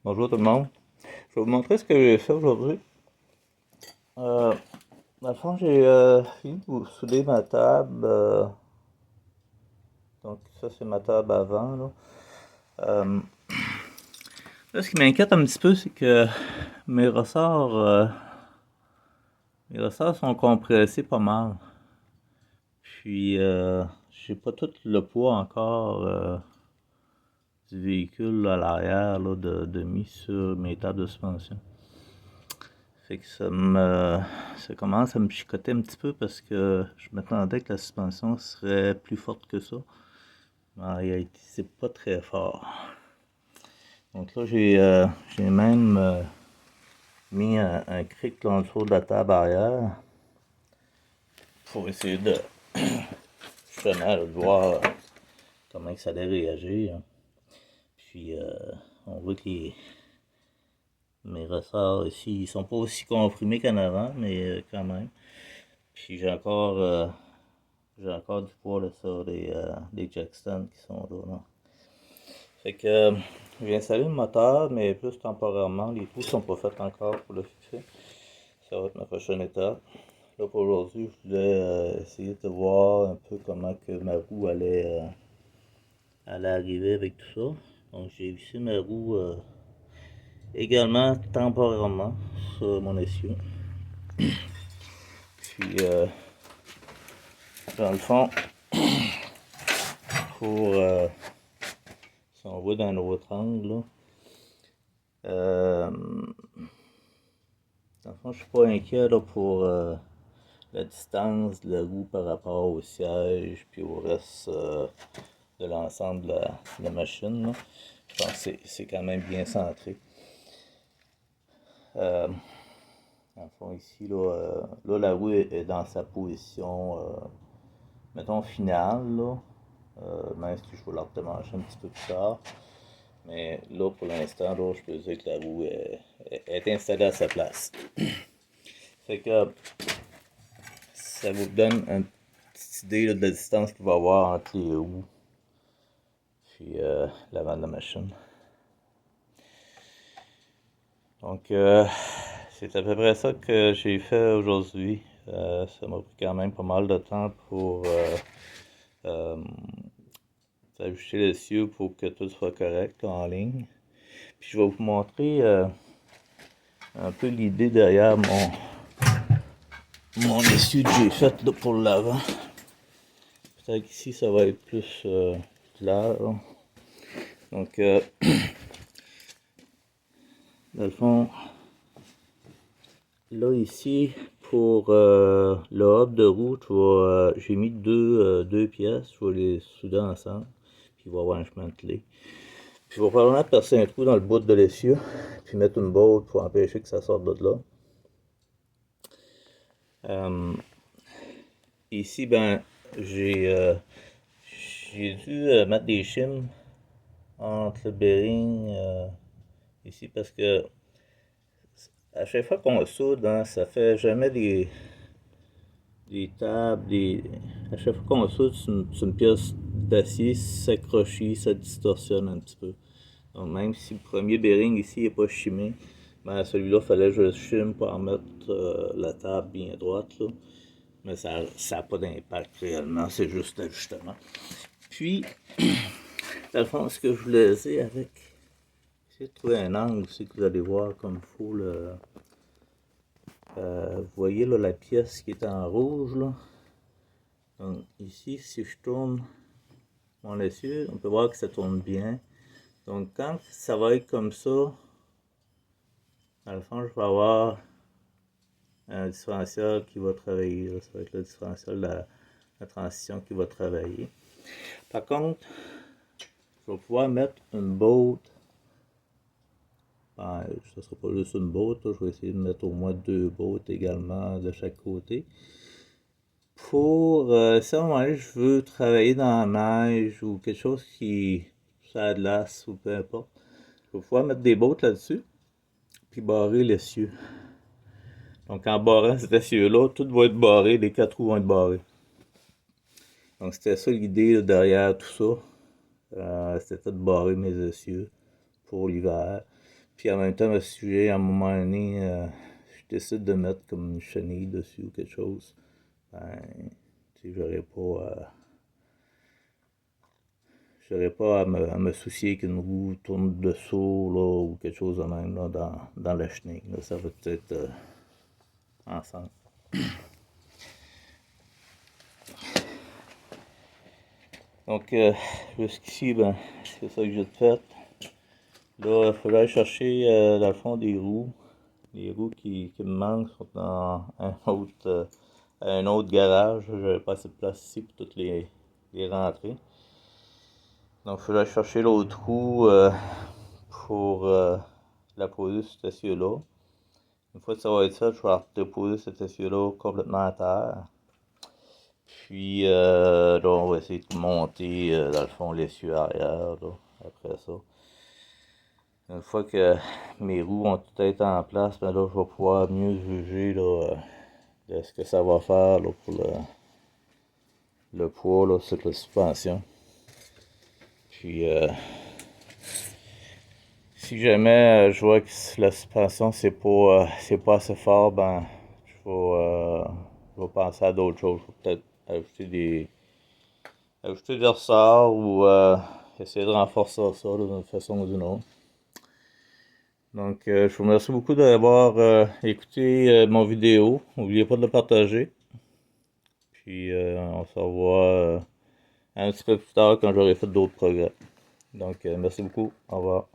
Bonjour tout le monde. Je vais vous montrer ce que j'ai fait aujourd'hui. Euh, Dans le fond, j'ai fini de vous souder ma table. Donc ça, c'est ma table avant, là. Euh, Là, ce qui m'inquiète un petit peu, c'est que mes ressorts, euh, mes ressorts sont compressés pas mal. Puis, j'ai pas tout le poids encore du véhicule à l'arrière là, de mis sur mes tables de suspension. Fait que ça commence à me chicoter un petit peu parce que je m'attendais que la suspension serait plus forte que ça. Mais en réalité, c'est pas très fort. Donc là, j'ai même mis un cric dans le dessous de la table arrière pour essayer de justement de voir comment que ça allait réagir. Puis on voit que mes ressorts ici, ils sont pas aussi comprimés qu'en avant, mais quand même. Puis j'ai encore du poids là, sur les jackstones qui sont là. Fait que j'ai installé le moteur, mais plus temporairement. Les trous sont pas faits encore pour le fixer. Ça va être ma prochaine étape. Là pour aujourd'hui, je voulais essayer de voir un peu comment que ma roue allait arriver avec tout ça. Donc j'ai vissé ma roue également temporairement sur mon essieu. Puis dans le fond, pour si on voit dans un autre angle, là, dans le fond, je suis pas inquiet là, pour la distance de la roue par rapport au siège puis au reste de l'ensemble de la machine. Là. Je pense que c'est quand même bien centré. Euh, Dans le fond, ici, là, la roue est dans sa position, mettons, finale. Là. Même si je vais la redémarcher un petit peu plus tard. Mais là, pour l'instant, là, je peux dire que la roue est installée à sa place. Fait que ça vous donne une petite idée là, de la distance qu'il va y avoir entre les roues puis l'avant de la machine. Donc, c'est à peu près ça que j'ai fait aujourd'hui. Ça m'a pris quand même pas mal de temps pour euh, ajuster les cieux pour que tout soit correct là, en ligne. Puis je vais vous montrer un peu l'idée derrière mon essieu que j'ai fait là, pour l'avant. Peut-être qu'ici ça va être plus clair. Là. Donc, dans le fond, là ici, pour le hub de roue, j'ai mis deux pièces, je vais les souder ensemble, puis il va y avoir un chemin de clé. Puis je vais probablement percer un trou dans le bout de l'essieu, puis mettre une botte pour empêcher que ça sorte de là. Ici, ben, j'ai dû mettre des shims entre le bearing ici parce que à chaque fois qu'on soude, hein, ça fait jamais des tables, à chaque fois qu'on soude sur une pièce d'acier, ça crochit, ça distorsionne un petit peu. Donc même si le premier bearing ici n'est pas chimé, ben celui-là, il fallait que je le chime pour en mettre la table bien droite. Là. Mais ça n'a pas d'impact réellement, c'est juste l'ajustement. Puis, dans le fond, ce que je voulais dire avec, essayer de trouver un angle aussi que vous allez voir comme il faut vous voyez là, la pièce qui est en rouge là. Donc ici, si je tourne mon essieu, on peut voir que ça tourne bien. Donc quand ça va être comme ça, dans le fond, je vais avoir un différentiel qui va travailler. Là. Ça va être le différentiel de la transition qui va travailler. Par contre, je vais pouvoir mettre une botte. Ben, ce ne sera pas juste une botte, là. Je vais essayer de mettre au moins deux bottes également de chaque côté. Pour si à un moment donné, je veux travailler dans la neige ou quelque chose qui ça a de l'as ou peu importe, je vais pouvoir mettre des bottes là-dessus, puis barrer l'essieu. Donc en barrant cet essieu-là, tout va être barré, les quatre roues vont être barrés. Donc c'était ça l'idée derrière tout ça. C'était de barrer mes essieux pour l'hiver. Puis en même temps, si j'ai à un moment donné, je décide de mettre comme une chenille dessus ou quelque chose, ben, tu sais, j'aurais pas à me soucier qu'une roue tourne dessous, là, ou quelque chose de même, là, dans la chenille, là. Ça va peut-être ensemble. Donc, jusqu'ici, ben, c'est ça que j'ai fait. Là, il faudrait chercher, dans le fond, des roues. Les roues qui me manquent sont dans un autre garage. J'avais pas assez de place ici pour toutes les rentrer. Donc, il faudrait chercher l'autre roue pour la poser sur cet essieu-là. Une fois que ça va être ça, je vais déposer cet essieu-là complètement à terre. Puis, là, on va essayer de monter, dans le fond, l'essieu arrière, là, après ça. Une fois que mes roues vont tout être en place, ben là, je vais pouvoir mieux juger, là, de ce que ça va faire, là, pour le poids, là, sur la suspension. Puis, si jamais je vois que la suspension c'est pas assez fort, ben je vais penser à d'autres choses. Je vais peut-être ajouter des ressorts ou essayer de renforcer ça là, d'une façon ou d'une autre. Donc, je vous remercie beaucoup d'avoir écouté mon vidéo. N'oubliez pas de le partager. Puis, on se revoit un petit peu plus tard quand j'aurai fait d'autres progrès. Donc, merci beaucoup. Au revoir.